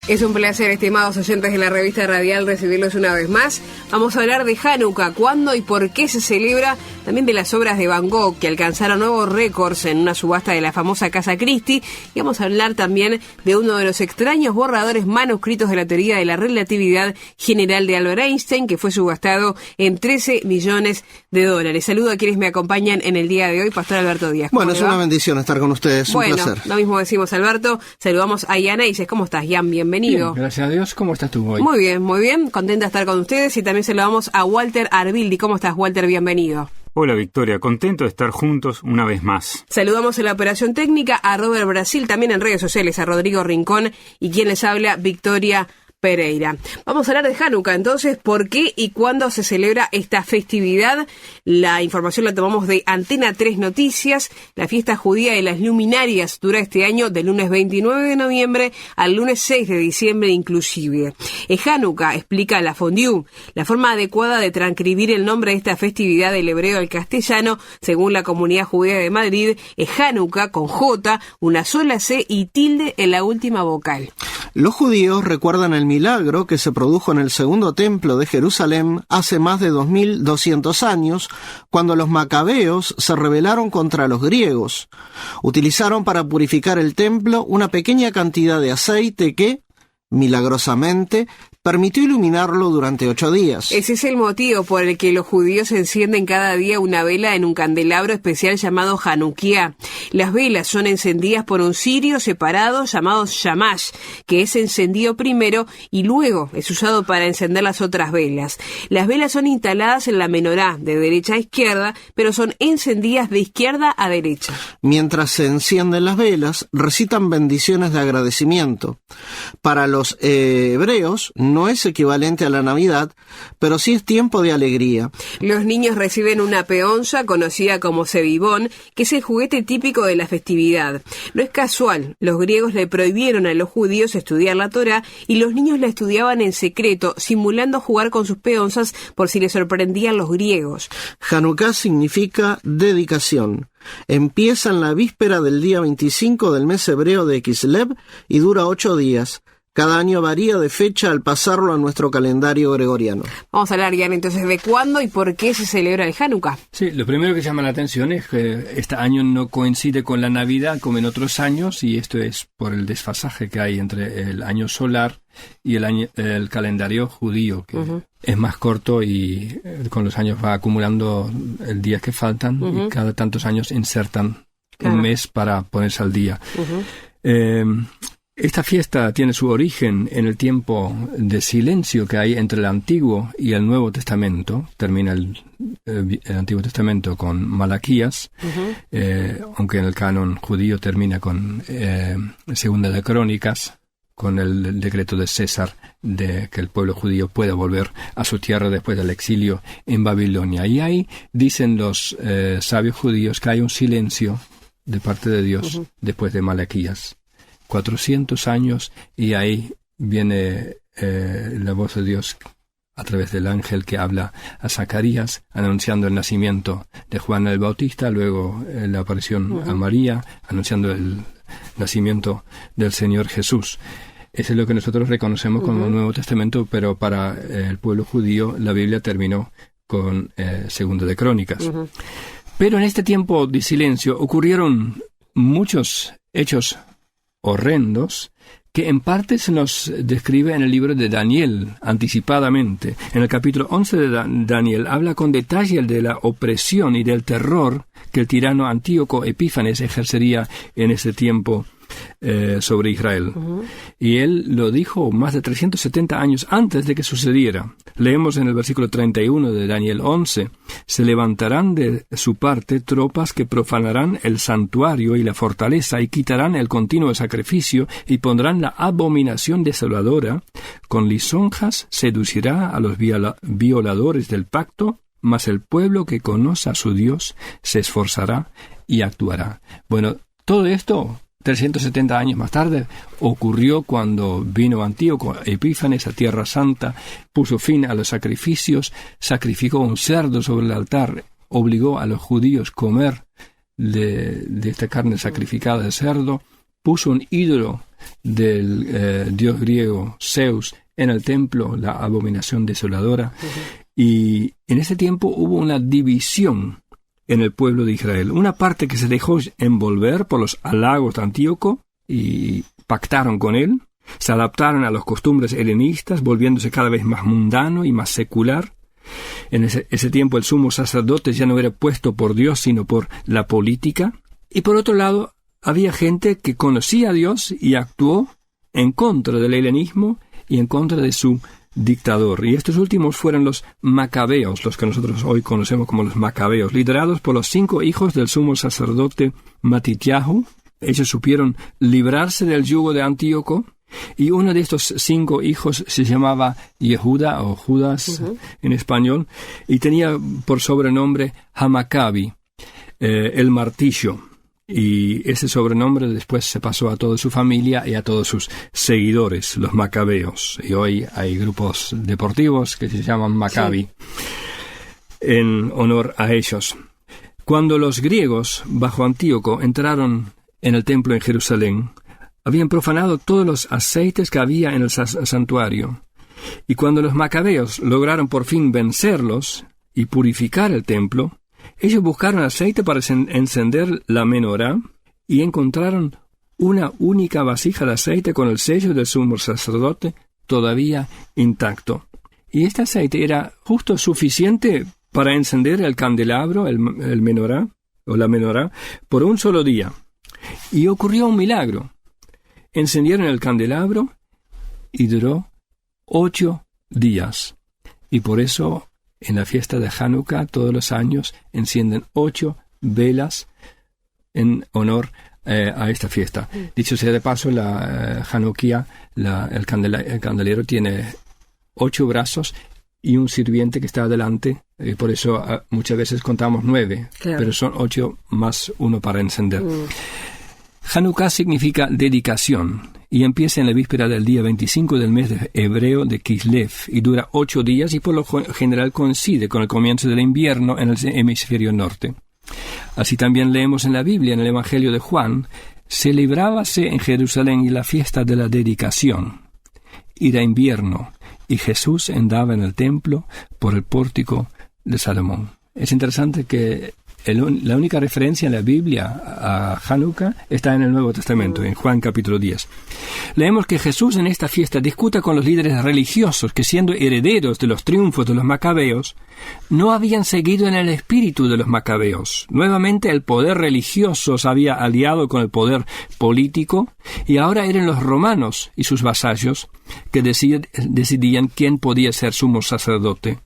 Es un placer, estimados oyentes de la revista Radial, recibirlos una vez más. Vamos a hablar de Hanukkah, cuándo y por qué se celebra, también de las obras de Van Gogh, que alcanzaron nuevos récords en una subasta de la famosa Casa Christie, y vamos a hablar también de uno de los extraños borradores manuscritos de la teoría de la relatividad general de Albert Einstein, que fue subastado en $13 millones. Saludo a quienes me acompañan en el día de hoy, Pastor Alberto Díaz. Bueno, es una bendición estar con ustedes, un placer. Lo mismo decimos, Alberto. Saludamos a Ian Eises. ¿Cómo estás, Ian? Bienvenido. Bien, gracias a Dios. ¿Cómo estás tú hoy? Muy bien. Contenta de estar con ustedes. Y también saludamos a Walter Arbildi. ¿Cómo estás, Walter? Bienvenido. Hola, Victoria. Contento de estar juntos una vez más. Saludamos en la operación técnica a Robert Brasil, también en redes sociales, a Rodrigo Rincón y quien les habla, Victoria Pereira. Vamos a hablar de Hanukkah, entonces, ¿por qué y cuándo se celebra esta festividad? La información la tomamos de Antena 3 Noticias. La fiesta judía de las luminarias dura este año del lunes 29 de noviembre al lunes 6 de diciembre inclusive. Hanukkah, explica la Fondue, la forma adecuada de transcribir el nombre de esta festividad del hebreo al castellano, según la comunidad judía de Madrid, es Hanukkah con J, una sola C y tilde en la última vocal. Los judíos recuerdan el milagro que se produjo en el segundo templo de Jerusalén hace más de 2200 años, cuando los macabeos se rebelaron contra los griegos. Utilizaron para purificar el templo una pequeña cantidad de aceite que, milagrosamente, permitió iluminarlo durante 8 días. Ese es el motivo por el que los judíos encienden cada día una vela en un candelabro especial llamado Hanukkah. Las velas son encendidas por un cirio separado llamado shamash, que es encendido primero y luego es usado para encender las otras velas. Las velas son instaladas en la menorá, de derecha a izquierda, pero son encendidas de izquierda a derecha. Mientras se encienden las velas, recitan bendiciones de agradecimiento. Para los hebreos, no es equivalente a la Navidad, pero sí es tiempo de alegría. Los niños reciben una peonza, conocida como cebibón, que es el juguete típico de la festividad. No es casual, los griegos le prohibieron a los judíos estudiar la Torá y los niños la estudiaban en secreto, simulando jugar con sus peonzas por si les sorprendían los griegos. Hanukkah significa dedicación. Empieza en la víspera del día 25 del mes hebreo de Kislev y dura 8 días. Cada año varía de fecha al pasarlo a nuestro calendario gregoriano. Vamos a hablar, Jan, entonces, de cuándo y por qué se celebra el Hanukkah. Sí, lo primero que llama la atención es que este año no coincide con la Navidad como en otros años, y esto es por el desfasaje que hay entre el año solar y el calendario judío, que es más corto y con los años va acumulando el días que faltan y cada tantos años insertan un mes para ponerse al día. Esta fiesta tiene su origen en el tiempo de silencio que hay entre el Antiguo y el Nuevo Testamento. Termina el Antiguo Testamento con Malaquías, aunque en el canon judío termina con Segunda de Crónicas, con el decreto de César de que el pueblo judío pueda volver a su tierra después del exilio en Babilonia. Y ahí dicen los sabios judíos que hay un silencio de parte de Dios después de Malaquías. 400 años, y ahí viene la voz de Dios a través del ángel que habla a Zacarías, anunciando el nacimiento de Juan el Bautista, luego la aparición a María, anunciando el nacimiento del Señor Jesús. Eso es lo que nosotros reconocemos como el Nuevo Testamento, pero para el pueblo judío la Biblia terminó con Segunda de Crónicas. Pero en este tiempo de silencio ocurrieron muchos hechos horrendos que en parte se nos describe en el libro de Daniel anticipadamente. En el capítulo 11 de Daniel habla con detalle de la opresión y del terror que el tirano Antíoco Epífanes ejercería en ese tiempo sobre Israel. Y él lo dijo más de 370 años antes de que sucediera. Leemos en el versículo 31 de Daniel 11: se levantarán de su parte tropas que profanarán el santuario y la fortaleza y quitarán el continuo sacrificio y pondrán la abominación desoladora. Con lisonjas seducirá a los violadores del pacto, mas el pueblo que conoce a su Dios se esforzará y actuará. Bueno, todo esto 370 años más tarde ocurrió cuando vino Antíoco Epífanes a Tierra Santa, puso fin a los sacrificios, sacrificó un cerdo sobre el altar, obligó a los judíos a comer de esta carne sacrificada de cerdo, puso un ídolo del dios griego Zeus en el templo, la abominación desoladora. Y en ese tiempo hubo una división en el pueblo de Israel. Una parte que se dejó envolver por los halagos de Antíoco y pactaron con él, se adaptaron a las costumbres helenistas, volviéndose cada vez más mundano y más secular. En ese tiempo el sumo sacerdote ya no era puesto por Dios, sino por la política. Y por otro lado, había gente que conocía a Dios y actuó en contra del helenismo y en contra de su dictador. Y estos últimos fueron los macabeos, los que nosotros hoy conocemos como los macabeos, liderados por los 5 hijos del sumo sacerdote Matityahu. Ellos supieron librarse del yugo de Antíoco, y uno de estos 5 hijos se llamaba Yehuda, o Judas en español, y tenía por sobrenombre Hamacabi, el martillo. Y ese sobrenombre después se pasó a toda su familia y a todos sus seguidores, los macabeos. Y hoy hay grupos deportivos que se llaman Maccabi, en honor a ellos. Cuando los griegos, bajo Antíoco, entraron en el templo en Jerusalén, habían profanado todos los aceites que había en el santuario. Y cuando los macabeos lograron por fin vencerlos y purificar el templo, ellos buscaron aceite para encender la menorá y encontraron una única vasija de aceite con el sello del sumo sacerdote todavía intacto. Y este aceite era justo suficiente para encender el candelabro, el menorá, o la menorá, por un solo día. Y ocurrió un milagro. Encendieron el candelabro y duró 8 días. Y por eso, en la fiesta de Hanukkah, todos los años encienden 8 velas en honor a esta fiesta. Dicho sea de paso, la Hanukkah, el candelero tiene 8 brazos y un sirviente que está adelante. Por eso muchas veces contamos 9, claro, pero son 8 más 1 para encender. Hanukkah significa dedicación y empieza en la víspera del día 25 del mes hebreo de Kislev y dura 8 días y por lo general coincide con el comienzo del invierno en el hemisferio norte. Así también leemos en la Biblia, en el Evangelio de Juan, celebrábase en Jerusalén la fiesta de la dedicación. Era invierno y Jesús andaba en el templo por el pórtico de Salomón. Es interesante que la única referencia en la Biblia a Hanukkah está en el Nuevo Testamento, en Juan capítulo 10. Leemos que Jesús en esta fiesta discuta con los líderes religiosos que, siendo herederos de los triunfos de los macabeos, no habían seguido en el espíritu de los macabeos. Nuevamente el poder religioso se había aliado con el poder político y ahora eran los romanos y sus vasallos que decidían quién podía ser sumo sacerdote.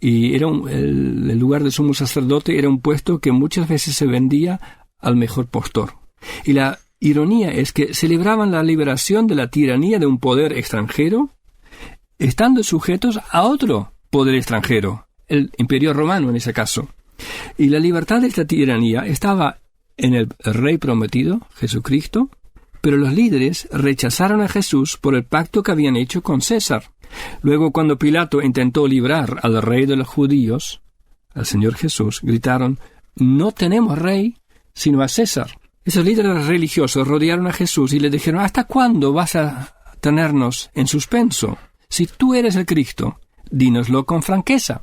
Y el lugar de sumo sacerdote era un puesto que muchas veces se vendía al mejor postor. Y la ironía es que celebraban la liberación de la tiranía de un poder extranjero, estando sujetos a otro poder extranjero, el Imperio Romano en ese caso. Y la libertad de esta tiranía estaba en el Rey prometido, Jesucristo, pero los líderes rechazaron a Jesús por el pacto que habían hecho con César. Luego, cuando Pilato intentó librar al rey de los judíos, al Señor Jesús, gritaron: «No tenemos rey, sino a César». Esos líderes religiosos rodearon a Jesús y le dijeron: «¿Hasta cuándo vas a tenernos en suspenso? Si tú eres el Cristo, dínoslo con franqueza».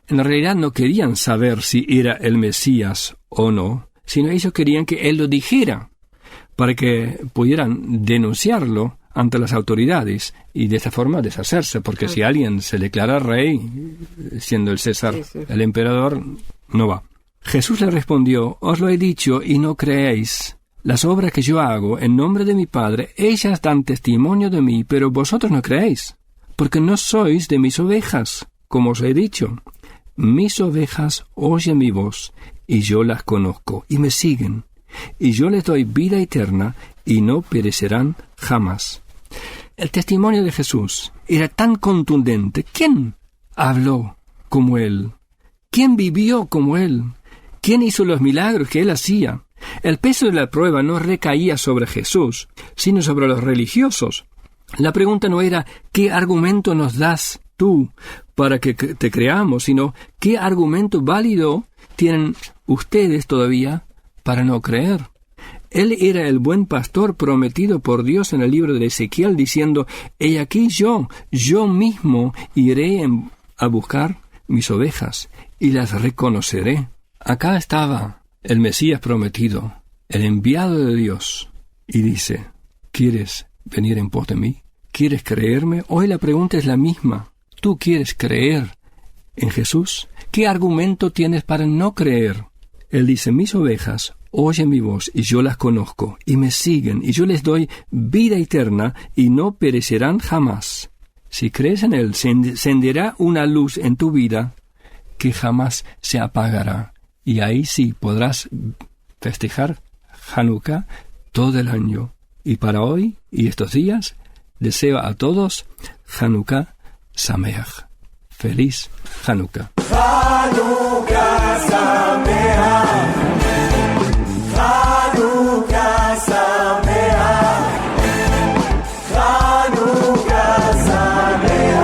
En realidad no querían saber si era el Mesías o no, sino ellos querían que él lo dijera, para que pudieran denunciarlo ante las autoridades y de esta forma deshacerse, porque si alguien se declara rey, siendo el César el emperador, no va. Jesús le respondió: «Os lo he dicho y no creéis. Las obras que yo hago en nombre de mi Padre, ellas dan testimonio de mí, pero vosotros no creéis, porque no sois de mis ovejas, como os he dicho. Mis ovejas oyen mi voz, y yo las conozco, y me siguen, y yo les doy vida eterna, y no perecerán jamás». El testimonio de Jesús era tan contundente. ¿Quién habló como él? ¿Quién vivió como él? ¿Quién hizo los milagros que él hacía? El peso de la prueba no recaía sobre Jesús, sino sobre los religiosos. La pregunta no era ¿qué argumento nos das tú para que te creamos?, sino ¿qué argumento válido tienen ustedes todavía para no creer? Él era el buen pastor prometido por Dios en el libro de Ezequiel, diciendo: «He aquí yo mismo iré a buscar mis ovejas, y las reconoceré». Acá estaba el Mesías prometido, el enviado de Dios, y dice: ¿quieres venir en pos de mí? ¿Quieres creerme? Hoy la pregunta es la misma. ¿Tú quieres creer en Jesús? ¿Qué argumento tienes para no creer? Él dice: mis ovejas oyen mi voz, y yo las conozco, y me siguen, y yo les doy vida eterna, y no perecerán jamás. Si crees en Él, se encenderá una luz en tu vida que jamás se apagará. Y ahí sí podrás festejar Hanukkah todo el año. Y para hoy y estos días, deseo a todos Hanukkah Sameach. Feliz Hanukkah. Hanukkah Sameach. Hanukkah Sameach. Hanukkah Sameach.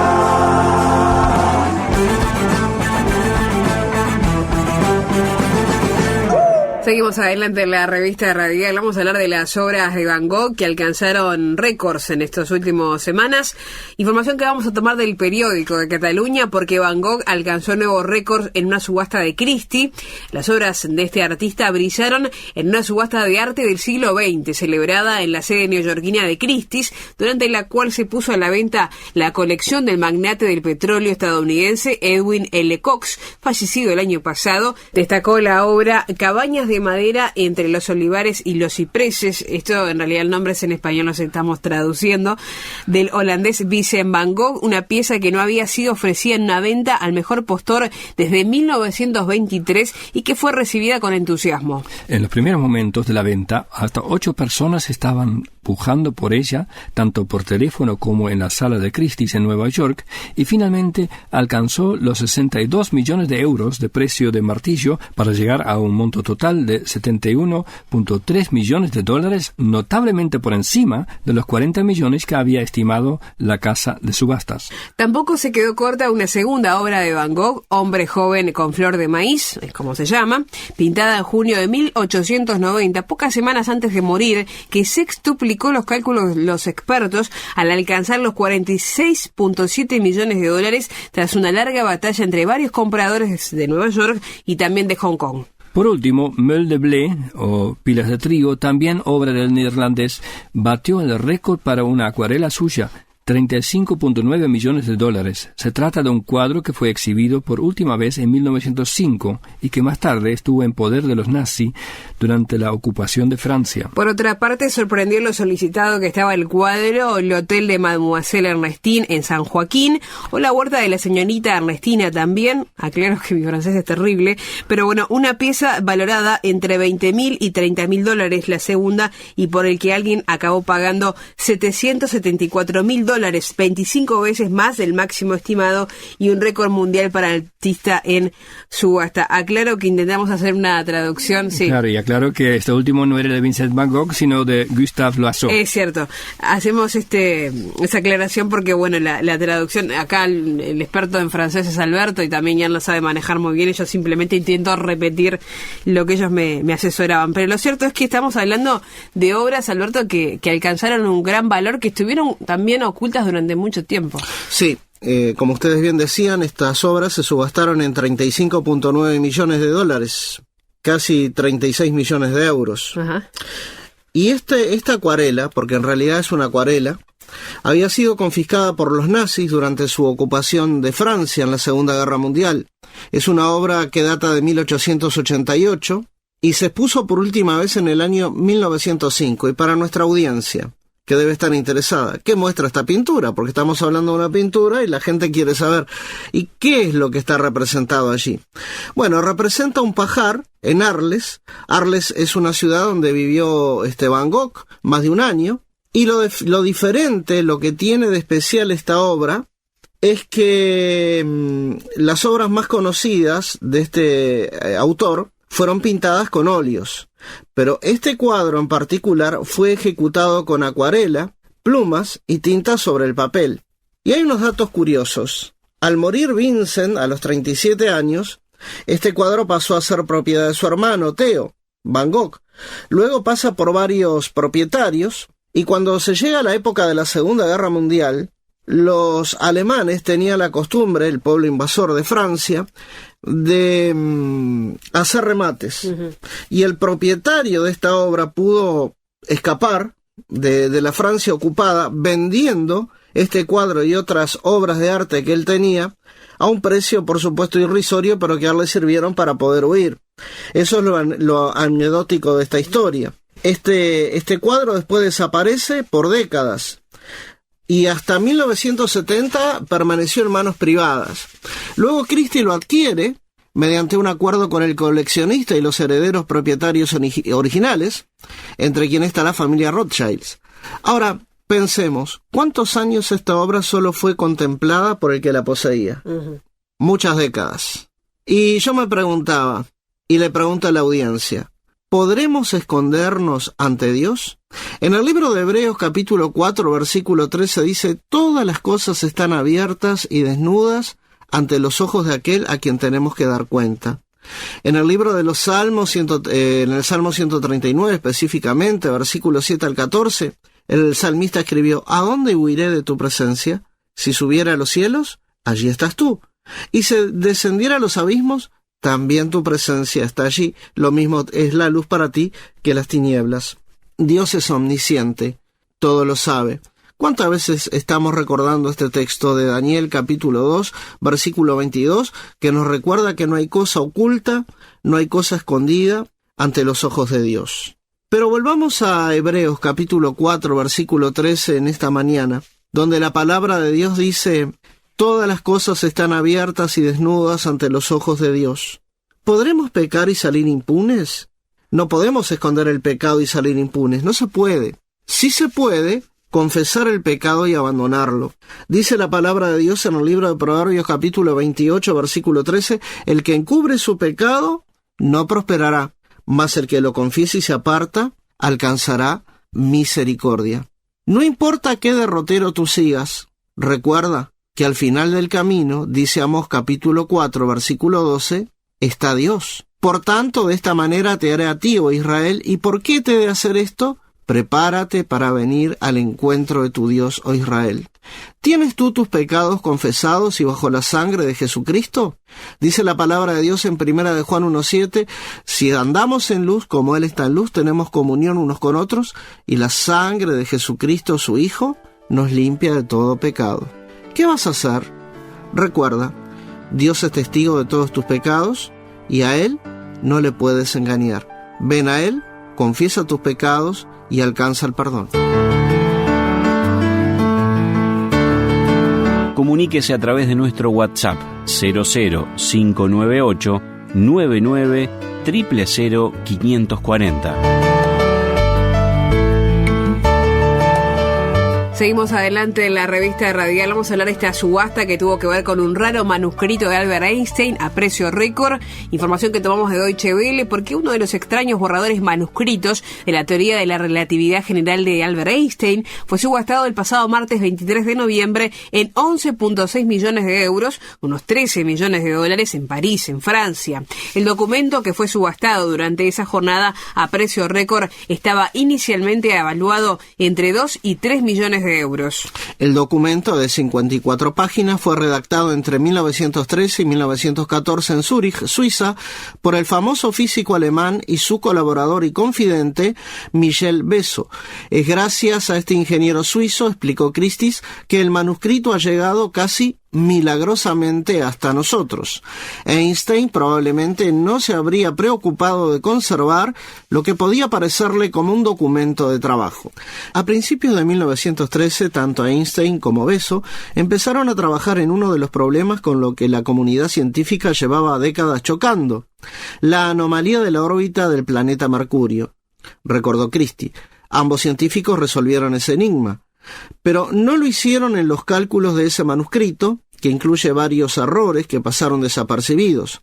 Seguimos adelante en la revista Radial. Vamos a hablar de las obras de Van Gogh que alcanzaron récords en estas últimas semanas. Información que vamos a tomar del periódico de Cataluña, porque Van Gogh alcanzó nuevos récords en una subasta de Christie. Las obras de este artista brillaron en una subasta de arte del siglo XX, celebrada en la sede neoyorquina de Christie's, durante la cual se puso a la venta la colección del magnate del petróleo estadounidense Edwin L. Cox, fallecido el año pasado. Destacó la obra Cabañas de madera entre los olivares y los cipreses. Esto en realidad el nombre es en español, lo estamos traduciendo, del holandés Vincent van Gogh, una pieza que no había sido ofrecida en una venta al mejor postor desde 1923 y que fue recibida con entusiasmo. En los primeros momentos de la venta, hasta 8 personas estaban pujando por ella, tanto por teléfono como en la sala de Christie's en Nueva York, y finalmente alcanzó los 62 millones de euros de precio de martillo para llegar a un monto total de 71.3 millones de dólares, notablemente por encima de los 40 millones que había estimado la casa de subastas. Tampoco se quedó corta una segunda obra de Van Gogh, Hombre joven con flor de maíz, es como se llama, pintada en junio de 1890, pocas semanas antes de morir, que sextuplicó los cálculos de los expertos al alcanzar los 46.7 millones de dólares tras una larga batalla entre varios compradores de Nueva York y también de Hong Kong. Por último, Meul de Blé, o Pilas de Trigo, también obra del neerlandés, batió el récord para una acuarela suya, 35.9 millones de dólares. Se trata de un cuadro que fue exhibido por última vez en 1905 y que más tarde estuvo en poder de los nazis durante la ocupación de Francia. Por otra parte, sorprendió lo solicitado que estaba el cuadro, el hotel de Mademoiselle Ernestine en San Joaquín, o la huerta de la señorita Ernestina también. Aclaro que mi francés es terrible, pero bueno, una pieza valorada entre 20.000 y 30.000 dólares la segunda, y por el que alguien acabó pagando 774.000 dólares, 25 veces más del máximo estimado, y un récord mundial para el artista en subasta. Aclaro que intentamos hacer una traducción, sí. Claro, y aclaro que este último no era de Vincent van Gogh, sino de Gustave Loiseau. Es cierto. Hacemos esa aclaración porque, bueno, la traducción, acá el experto en francés es Alberto, y también ya lo sabe manejar muy bien. Yo simplemente intento repetir lo que ellos me asesoraban. Pero lo cierto es que estamos hablando de obras, Alberto, que alcanzaron un gran valor, que estuvieron también ocultas durante mucho tiempo. Sí, como ustedes bien decían, estas obras se subastaron en 35.9 millones de dólares, casi 36 millones de euros. Ajá. Y esta acuarela, porque en realidad es una acuarela, había sido confiscada por los nazis durante su ocupación de Francia en la Segunda Guerra Mundial. Es una obra que data de 1888 y se expuso por última vez en el año 1905. Y para nuestra audiencia, que debe estar interesada, ¿qué muestra esta pintura? Porque estamos hablando de una pintura y la gente quiere saber, ¿y qué es lo que está representado allí? Bueno, representa un pajar en Arles. Arles es una ciudad donde vivió Van Gogh más de un año, y lo diferente, lo que tiene de especial esta obra, es que las obras más conocidas de este autor fueron pintadas con óleos, pero este cuadro en particular fue ejecutado con acuarela, plumas y tinta sobre el papel. Y hay unos datos curiosos. Al morir Vincent a los 37 años, este cuadro pasó a ser propiedad de su hermano, Theo. Van Gogh. Luego pasa por varios propietarios, y cuando se llega a la época de la Segunda Guerra Mundial, los alemanes tenían la costumbre, el pueblo invasor de Francia, de hacer remates. Uh-huh. Y el propietario de esta obra pudo escapar de la Francia ocupada vendiendo este cuadro y otras obras de arte que él tenía a un precio, por supuesto, irrisorio, pero que a él le sirvieron para poder huir. Eso es lo anecdótico de esta historia. Este cuadro después desaparece por décadas y hasta 1970 permaneció en manos privadas. Luego Christie lo adquiere mediante un acuerdo con el coleccionista y los herederos propietarios originales, entre quienes está la familia Rothschilds. Ahora, pensemos, ¿cuántos años esta obra solo fue contemplada por el que la poseía? Uh-huh. Muchas décadas. Y yo me preguntaba, y le pregunto a la audiencia, ¿podremos escondernos ante Dios? En el libro de Hebreos capítulo 4, versículo 13 dice, todas las cosas están abiertas y desnudas ante los ojos de aquel a quien tenemos que dar cuenta. En el libro de los Salmos, en el Salmo 139 específicamente, versículo 7 al 14, el salmista escribió, ¿a dónde huiré de tu presencia? Si subiera a los cielos, allí estás tú. Y si descendiera a los abismos, también tu presencia está allí. Lo mismo es la luz para ti que las tinieblas. Dios es omnisciente, todo lo sabe. ¿Cuántas veces estamos recordando este texto de Daniel capítulo 2, versículo 22, que nos recuerda que no hay cosa oculta, no hay cosa escondida ante los ojos de Dios? Pero volvamos a Hebreos capítulo 4, versículo 13 en esta mañana, donde la palabra de Dios dice, todas las cosas están abiertas y desnudas ante los ojos de Dios. ¿Podremos pecar y salir impunes? No podemos esconder el pecado y salir impunes, no se puede. Sí se puede confesar el pecado y abandonarlo. Dice la palabra de Dios en el libro de Proverbios capítulo 28, versículo 13, el que encubre su pecado no prosperará, mas el que lo confiese y se aparta alcanzará misericordia. No importa qué derrotero tú sigas, recuerda que al final del camino, dice Amós capítulo 4, versículo 12, está Dios. Por tanto, de esta manera te haré a ti, oh Israel. ¿Y por qué te he de hacer esto? Prepárate para venir al encuentro de tu Dios, oh Israel. ¿Tienes tú tus pecados confesados y bajo la sangre de Jesucristo? Dice la palabra de Dios en 1 de Juan 1:7, si andamos en luz como Él está en luz, tenemos comunión unos con otros, y la sangre de Jesucristo, su Hijo, nos limpia de todo pecado. ¿Qué vas a hacer? Recuerda, Dios es testigo de todos tus pecados, y a Él no le puedes engañar. Ven a Él, confiesa tus pecados, y alcanza el perdón. Comuníquese a través de nuestro WhatsApp 00598 99 000 540. Seguimos adelante en la revista Radial. Vamos a hablar de esta subasta que tuvo que ver con un raro manuscrito de Albert Einstein a precio récord. Información que tomamos de Deutsche Welle, porque uno de los extraños borradores manuscritos de la teoría de la relatividad general de Albert Einstein fue subastado el pasado martes 23 de noviembre en 11.6 millones de euros, unos 13 millones de dólares en París, en Francia. El documento que fue subastado durante esa jornada a precio récord estaba inicialmente evaluado entre 2 y 3 millones de euros. El documento de 54 páginas fue redactado entre 1913 y 1914 en Zúrich, Suiza, por el famoso físico alemán y su colaborador y confidente Michel Besso. Es gracias a este ingeniero suizo, explicó Christie, que el manuscrito ha llegado casi milagrosamente hasta nosotros. Einstein probablemente no se habría preocupado de conservar lo que podía parecerle como un documento de trabajo. A principios de 1913, tanto Einstein como Besso empezaron a trabajar en uno de los problemas con lo que la comunidad científica llevaba décadas chocando: la anomalía de la órbita del planeta Mercurio. Recordó Christie, ambos científicos resolvieron ese enigma, pero no lo hicieron en los cálculos de ese manuscrito, que incluye varios errores que pasaron desapercibidos.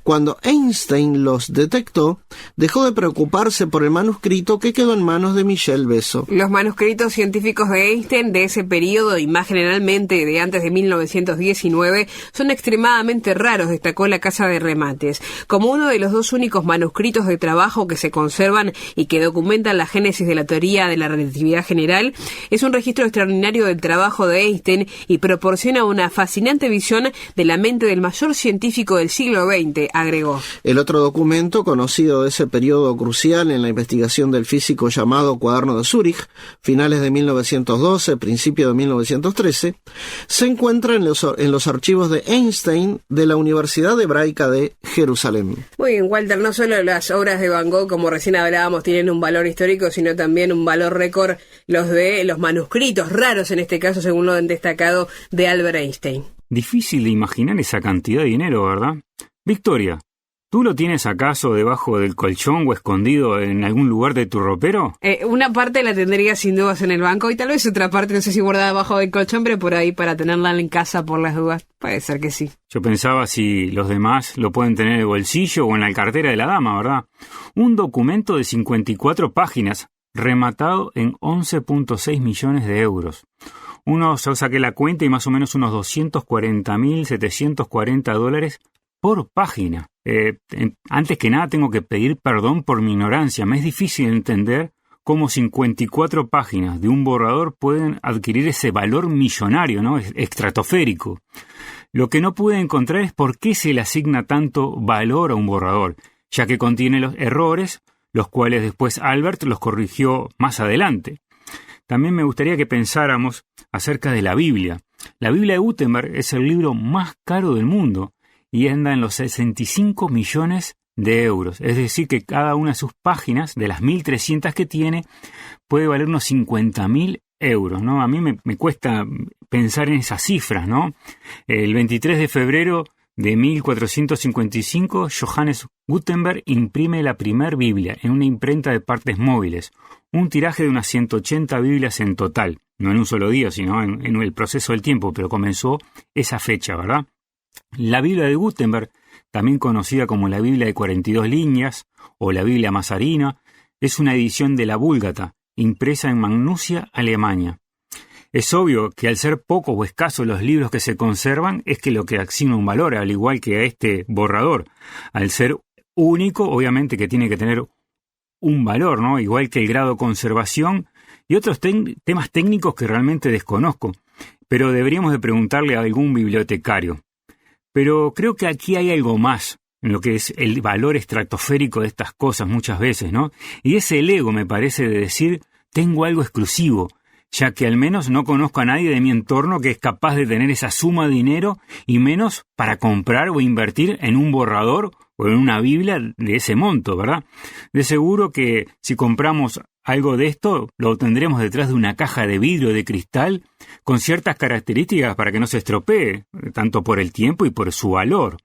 Cuando Einstein los detectó, dejó de preocuparse por el manuscrito que quedó en manos de Michel Besso. Los manuscritos científicos de Einstein de ese periodo y más generalmente de antes de 1919 son extremadamente raros, destacó la Casa de Remates. Como uno de los dos únicos manuscritos de trabajo que se conservan y que documentan la génesis de la teoría de la relatividad general, es un registro extraordinario del trabajo de Einstein y proporciona una fascinante visión de la mente del mayor científico del siglo XX, agregó. El otro documento conocido de ese periodo crucial en la investigación del físico llamado Cuaderno de Zúrich, finales de 1912, principio de 1913, se encuentra en los archivos de Einstein de la Universidad Hebraica de Jerusalén. Muy bien, Walter, no solo las obras de Van Gogh, como recién hablábamos, tienen un valor histórico, sino también un valor récord los de los manuscritos raros, en este caso, según lo han destacado, de Albert Einstein. Difícil de imaginar esa cantidad de dinero, ¿verdad? Victoria, ¿tú lo tienes acaso debajo del colchón o escondido en algún lugar de tu ropero? Una parte la tendría sin dudas en el banco y tal vez otra parte, no sé si guardada debajo del colchón, pero por ahí para tenerla en casa por las dudas. Puede ser que sí. Yo pensaba si los demás lo pueden tener en el bolsillo o en la cartera de la dama, ¿verdad? Un documento de 54 páginas, rematado en 11.6 millones de euros. Yo saqué la cuenta y más o menos unos $240.740 por página. Antes que nada tengo que pedir perdón por mi ignorancia. Me es difícil entender cómo 54 páginas de un borrador pueden adquirir ese valor millonario, ¿no? Estratosférico. Lo que no pude encontrar es por qué se le asigna tanto valor a un borrador, ya que contiene los errores, los cuales después Albert los corrigió más adelante. También me gustaría que pensáramos acerca de la Biblia. La Biblia de Gutenberg es el libro más caro del mundo y anda en los 65 millones de euros. Es decir, que cada una de sus páginas, de las 1.300 que tiene, puede valer unos 50.000 euros, ¿no? A mí me cuesta pensar en esas cifras, ¿no? El 23 de febrero de 1455, Johannes Gutenberg imprime la primer Biblia en una imprenta de partes móviles, un tiraje de unas 180 Biblias en total, no en un solo día, sino en el proceso del tiempo, pero comenzó esa fecha, ¿verdad? La Biblia de Gutenberg, también conocida como la Biblia de 42 líneas o la Biblia Mazarina, es una edición de la Vúlgata, impresa en Magnusia, Alemania. Es obvio que al ser pocos o escasos los libros que se conservan es que lo que asigna un valor, al igual que a este borrador. Al ser único, obviamente que tiene que tener un valor, ¿no? Igual que el grado de conservación y otros temas técnicos que realmente desconozco, pero deberíamos de preguntarle a algún bibliotecario. Pero creo que aquí hay algo más en lo que es el valor estratosférico de estas cosas muchas veces, ¿no? Y es el ego, me parece, de decir, tengo algo exclusivo, ya que al menos no conozco a nadie de mi entorno que es capaz de tener esa suma de dinero y menos para comprar o invertir en un borrador o en una Biblia de ese monto, ¿verdad? De seguro que si compramos algo de esto, lo obtendremos detrás de una caja de vidrio de cristal con ciertas características para que no se estropee, tanto por el tiempo y por su valor.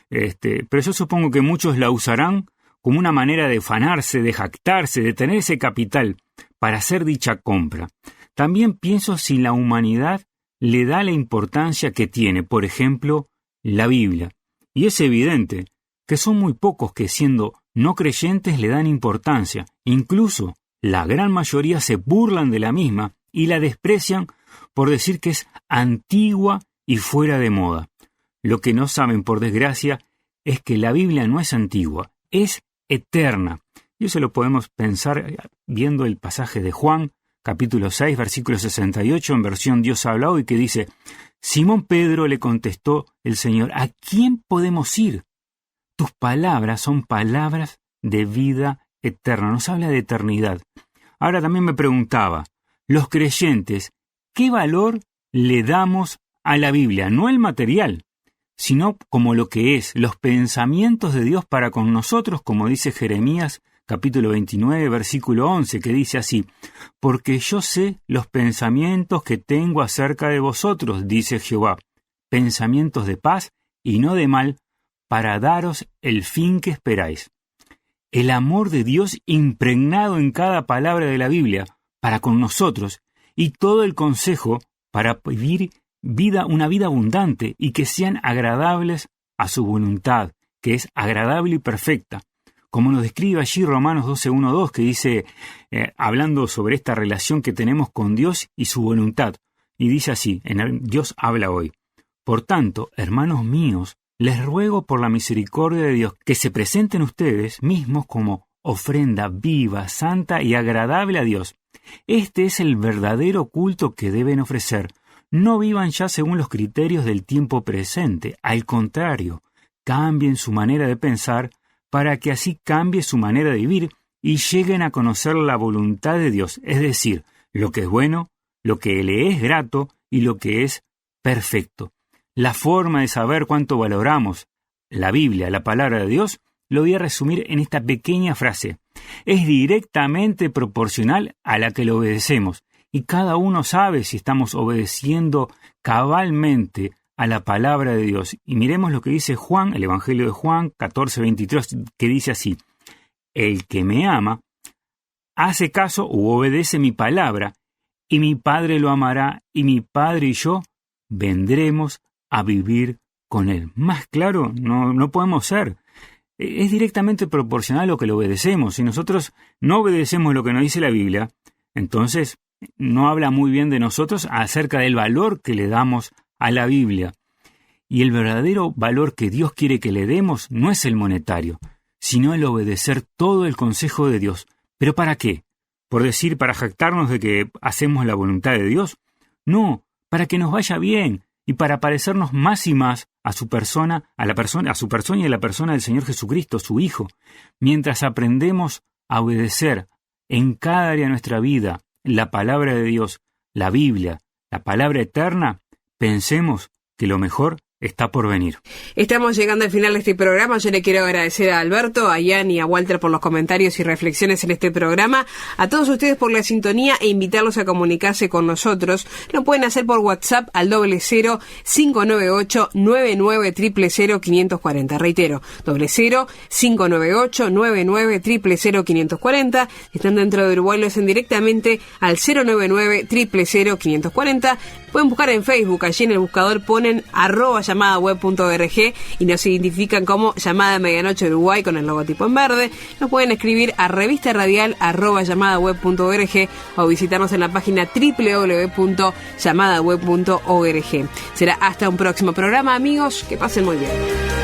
Pero yo supongo que muchos la usarán como una manera de ufanarse, de jactarse, de tener ese capital para hacer dicha compra. También pienso si la humanidad le da la importancia que tiene, por ejemplo, la Biblia. Y es evidente que son muy pocos que siendo no creyentes le dan importancia. Incluso la gran mayoría se burlan de la misma y la desprecian por decir que es antigua y fuera de moda. Lo que no saben, por desgracia, es que la Biblia no es antigua, es eterna. Y eso lo podemos pensar viendo el pasaje de Juan, capítulo 6, versículo 68, en versión Dios ha hablado, y que dice, Simón Pedro le contestó el Señor, ¿a quién podemos ir? Tus palabras son palabras de vida eterna, nos habla de eternidad. Ahora también me preguntaba, los creyentes, ¿qué valor le damos a la Biblia? No el material, sino como lo que es, los pensamientos de Dios para con nosotros, como dice Jeremías, capítulo 29, versículo 11, que dice así, porque yo sé los pensamientos que tengo acerca de vosotros, dice Jehová, pensamientos de paz y no de mal, para daros el fin que esperáis. El amor de Dios impregnado en cada palabra de la Biblia, para con nosotros, y todo el consejo para vivir una vida abundante y que sean agradables a su voluntad, que es agradable y perfecta. Como nos describe allí Romanos 12:1-2, que dice, hablando sobre esta relación que tenemos con Dios y su voluntad, y dice así, Dios habla hoy. Por tanto, hermanos míos, les ruego por la misericordia de Dios que se presenten ustedes mismos como ofrenda viva, santa y agradable a Dios. Este es el verdadero culto que deben ofrecer. No vivan ya según los criterios del tiempo presente. Al contrario, cambien su manera de pensar para que así cambie su manera de vivir y lleguen a conocer la voluntad de Dios, es decir, lo que es bueno, lo que le es grato y lo que es perfecto. La forma de saber cuánto valoramos la Biblia, la palabra de Dios, lo voy a resumir en esta pequeña frase. Es directamente proporcional a la que le obedecemos, y cada uno sabe si estamos obedeciendo cabalmente a la palabra de Dios. Y miremos lo que dice Juan, el Evangelio de Juan 14:23, que dice así: el que me ama hace caso u obedece mi palabra, y mi Padre lo amará, y mi Padre y yo vendremos a vivir con él. Más claro no podemos ser. Es directamente proporcional a lo que le obedecemos. Si nosotros no obedecemos lo que nos dice la Biblia, entonces no habla muy bien de nosotros acerca del valor que le damos a la Biblia. Y el verdadero valor que Dios quiere que le demos no es el monetario, sino el obedecer todo el consejo de Dios. ¿Pero para qué? ¿Por decir, para jactarnos de que hacemos la voluntad de Dios? No, para que nos vaya bien y para parecernos más y más a su persona, a su persona y a la persona del Señor Jesucristo, su Hijo. Mientras aprendemos a obedecer en cada área de nuestra vida la palabra de Dios, la Biblia, la palabra eterna, pensemos que lo mejor está por venir. Estamos llegando al final de este programa. Yo le quiero agradecer a Alberto, a Ian y a Walter por los comentarios y reflexiones en este programa, a todos ustedes por la sintonía e invitarlos a comunicarse con nosotros. Lo pueden hacer por WhatsApp al 00-598-99000540. Reitero, 00-598-99000540. Si están dentro de Uruguay, lo hacen directamente al 099-000-540. Pueden buscar en Facebook, allí en el buscador ponen @llamadaweb.org y nos identifican como Llamada Medianoche Uruguay con el logotipo en verde. Nos pueden escribir a revistaradial@llamadaweb.org o visitarnos en la página www.llamadaweb.org. Será hasta un próximo programa, amigos. Que pasen muy bien.